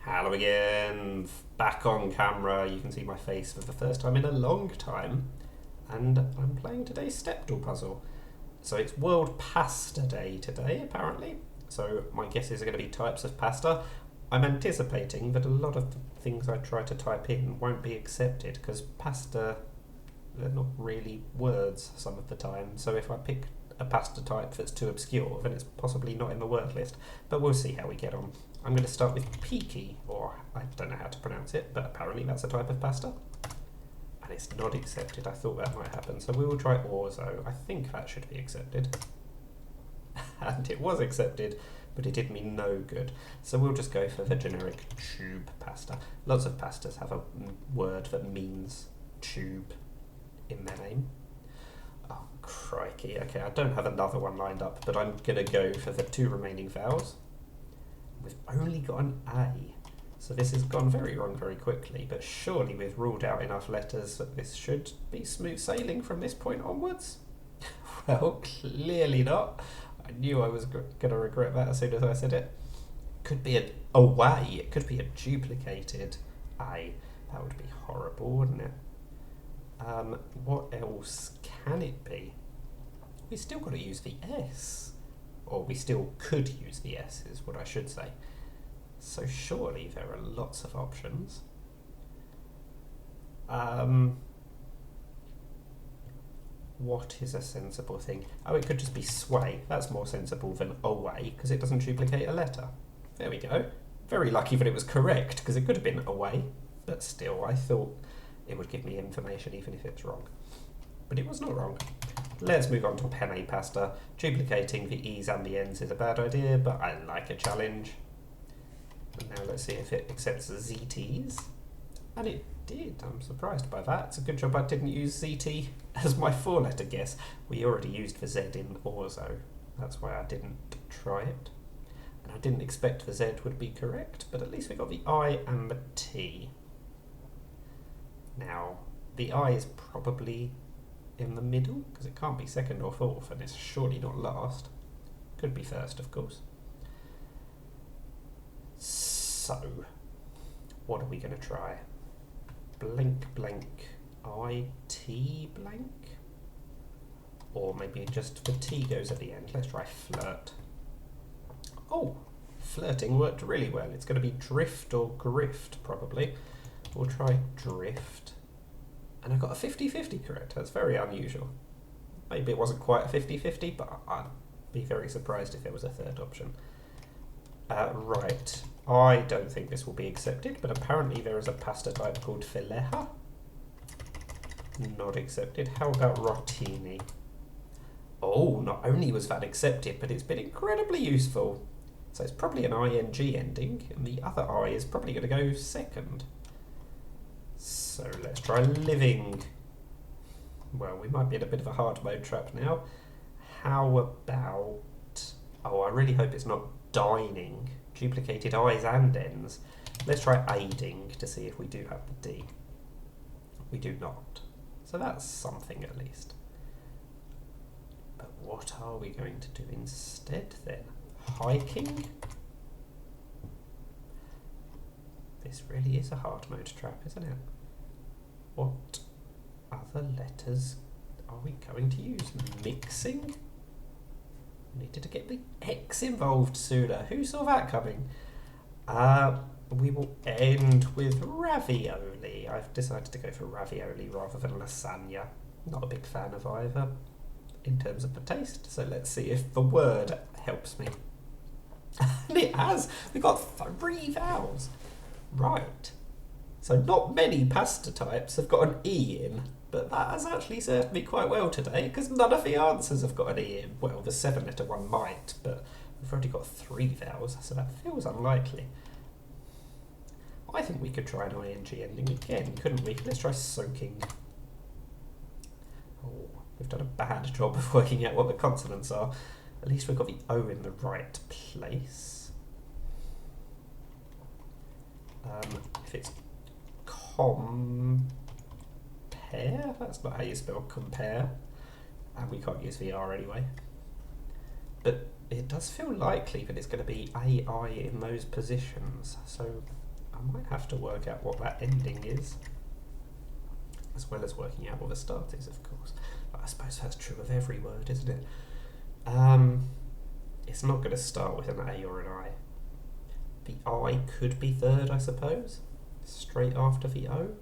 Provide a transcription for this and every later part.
Hello again, back on camera. You can see my face for the first time in a long time, and I'm playing today's Stepdle puzzle. So it's World Pasta Day today, apparently. So my guesses are going to be types of pasta. I'm anticipating that a lot of the things I try to type in won't be accepted because pasta, they're not really words some of the time. So if I pick a pasta type that's too obscure, then it's possibly not in the word list. But we'll see how we get on. I'm going to start with peaky, or I don't know how to pronounce it, but apparently that's a type of pasta. And it's not accepted. I thought that might happen. So we will try orzo. I think that should be accepted. And it was accepted, but it did me no good. So we'll just go for the generic tube pasta. Lots of pastas have a word that means tube in their name. Oh, crikey. Okay, I don't have another one lined up, but I'm going to go for the two remaining vowels. We've only got an A, so this has gone very wrong very quickly, but surely we've ruled out enough letters that this should be smooth sailing from this point onwards. Well, clearly not. I knew I was going to regret that as soon as I said it. Could be a way, it could be a duplicated A. That would be horrible, wouldn't it? What else can it be? We still got to use the S. Or we still could use the S, is what I should say. So surely there are lots of options. What is a sensible thing? Oh, it could just be sway. That's more sensible than away, because it doesn't duplicate a letter. There we go. Very lucky that it was correct, because it could have been away. But still, I thought it would give me information even if it's wrong. But it was not wrong. Let's move on to penne pasta. Duplicating the E's and the N's is a bad idea, but I like a challenge. And now let's see if it accepts ZT's. And it did. I'm surprised by that. It's a good job I didn't use ZT as my four-letter guess. We already used the Z in orzo. That's why I didn't try it. And I didn't expect the Z would be correct, but at least we got the I and the T. Now, the I is probably in the middle, because it can't be second or fourth, and it's surely not last. Could be first, of course. So, what are we going to try? Blank, blank, IT blank? Or maybe just the T goes at the end. Let's try flirt. Oh, flirting worked really well. It's going to be drift or grift, probably. We'll try drift. And I got a 50-50 correct. That's very unusual. Maybe it wasn't quite a 50-50, but I'd be very surprised if there was a third option. Right. I don't think this will be accepted, but apparently there is a pasta type called fileja. Not accepted. How about rotini? Oh, not only was that accepted, but it's been incredibly useful. So it's probably an ing ending, and the other I is probably going to go second. So let's try living. Well, we might be in a bit of a hard mode trap now. How about... Oh, I really hope it's not dining. Duplicated I's and N's. Let's try aiding to see if we do have the D. We do not. So that's something at least. But what are we going to do instead then? Hiking? This really is a hard mode trap, isn't it? What other letters are we going to use? Mixing? Needed to get the X involved sooner. Who saw that coming? We will end with ravioli. I've decided to go for ravioli rather than lasagna. Not a big fan of either in terms of the taste. So let's see if the word helps me. And it has. We've got 3 vowels. Right. So not many pasta types have got an E in, but that has actually served me quite well today because none of the answers have got an E in. Well, the 7-letter one might, but we've already got 3 vowels, so that feels unlikely. I think we could try an ing ending again, couldn't we? Let's try soaking. Oh, we've done a bad job of working out what the consonants are. At least we've got the O in the right place. If it's compare, that's not how you spell compare, and we can't use the R anyway. But it does feel likely that it's going to be AI in those positions, so I might have to work out what that ending is, as well as working out what the start is, of course. But I suppose that's true of every word, isn't it? It's not going to start with an A or an I. The I could be third, I suppose, straight after the O.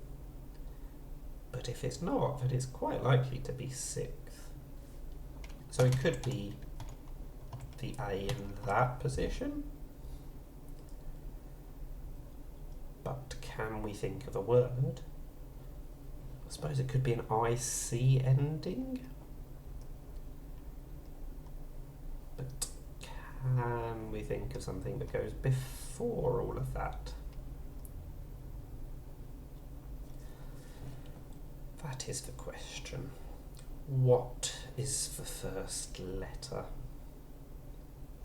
But if it's not, then it's quite likely to be sixth. So it could be the A in that position. But can we think of a word? I suppose it could be an IC ending. But can we think of something that goes before all of that? That is the question. What is the first letter?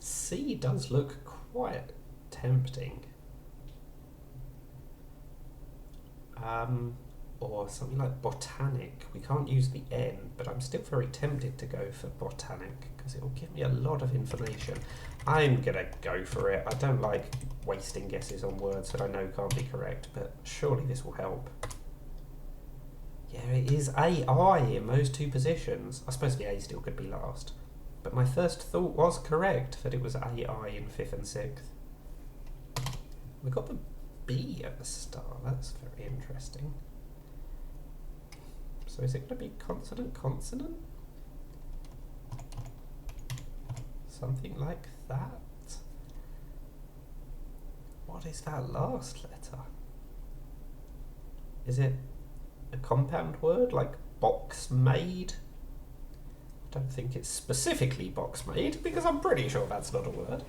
C does look quite tempting. Or something like botanic. We can't use the N, but I'm still very tempted to go for botanic because it will give me a lot of information. I'm gonna go for it. I don't like wasting guesses on words that I know can't be correct, but surely this will help. Yeah, it is AI in those two positions. I suppose the A still could be last, but my first thought was correct, that it was AI in 5th and 6th. We got the B at the start. That's very interesting. So is it going to be consonant, consonant? Something like that? What is that last letter? Is it a compound word like box made? I don't think it's specifically box made because I'm pretty sure that's not a word.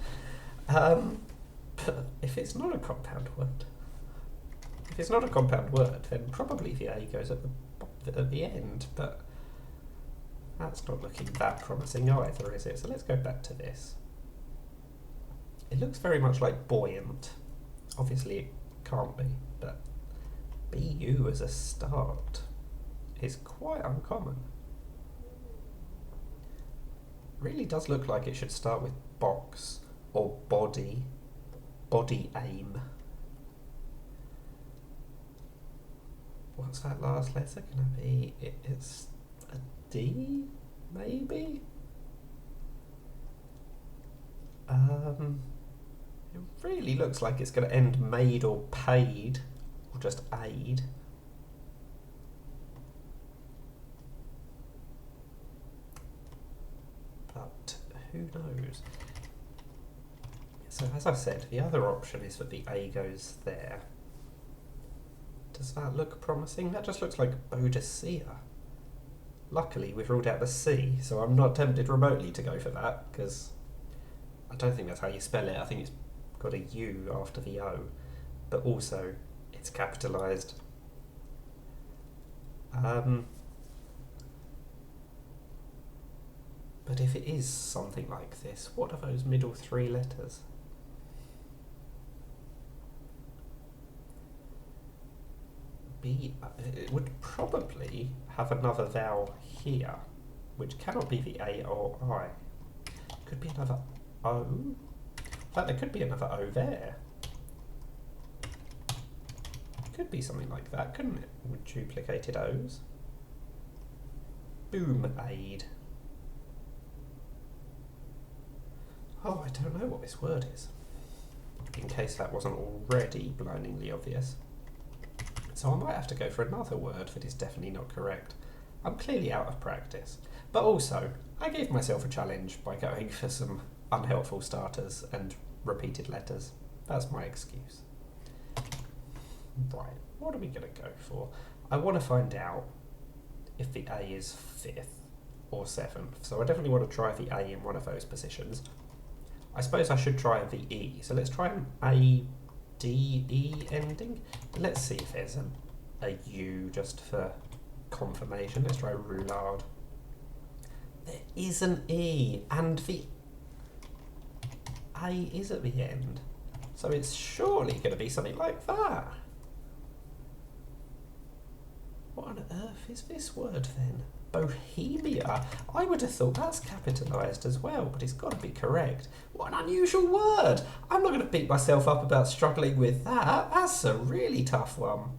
But if it's not a compound word, then probably the A goes at the end, but that's not looking that promising either, is it? So let's go back to this. It looks very much like buoyant. Obviously it can't be, but BU as a start is quite uncommon. Really does look like it should start with box or body aim. What's that last letter going to be? It's a D, maybe? It really looks like it's going to end made or paid, or just aid. But who knows? So as I said, the other option is that the A goes there. Does that look promising? That just looks like Boadicea. Luckily, we've ruled out the C, so I'm not tempted remotely to go for that, because I don't think that's how you spell it. I think it's got a U after the O, but also it's capitalised. But if it is something like this, what are those middle three letters? It would probably have another vowel here, which cannot be the A or I. Could be another O. In fact, there could be another O there. Could be something like that, couldn't it? With duplicated O's. Boom aid. Oh, I don't know what this word is, in case that wasn't already blindingly obvious. So I might have to go for another word that is definitely not correct. I'm clearly out of practice. But also, I gave myself a challenge by going for some unhelpful starters and repeated letters. That's my excuse. Right, what are we going to go for? I want to find out if the A is 5th or 7th. So I definitely want to try the A in one of those positions. I suppose I should try the E. So let's try an A-D-E ending. Let's see if there's a U just for confirmation. Let's try roulade. There is an E, and the A is at the end. So it's surely going to be something like that. What on earth is this word then? Bohemia. I would have thought that's capitalised as well, but it's got to be correct. What an unusual word. I'm not going to beat myself up about struggling with that. That's a really tough one.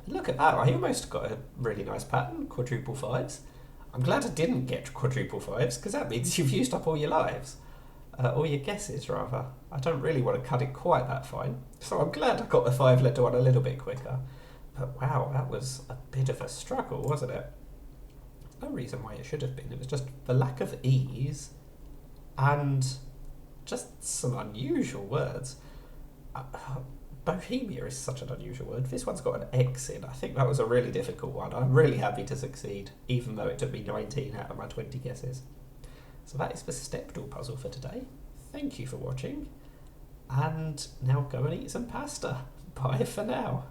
Look at that. I almost got a really nice pattern, quadruple fives. I'm glad I didn't get quadruple fives, because that means you've used up all your lives. Or your guesses, rather. I don't really want to cut it quite that fine. So I'm glad I got the 5-letter one a little bit quicker. But wow, that was a bit of a struggle, wasn't it? No reason why it should have been. It was just the lack of ease and just some unusual words. Bohemia is such an unusual word. This one's got an X in. I think that was a really difficult one. I'm really happy to succeed, even though it took me 19 out of my 20 guesses. So that is the Stepdle puzzle for today. Thank you for watching. And now go and eat some pasta. Bye for now.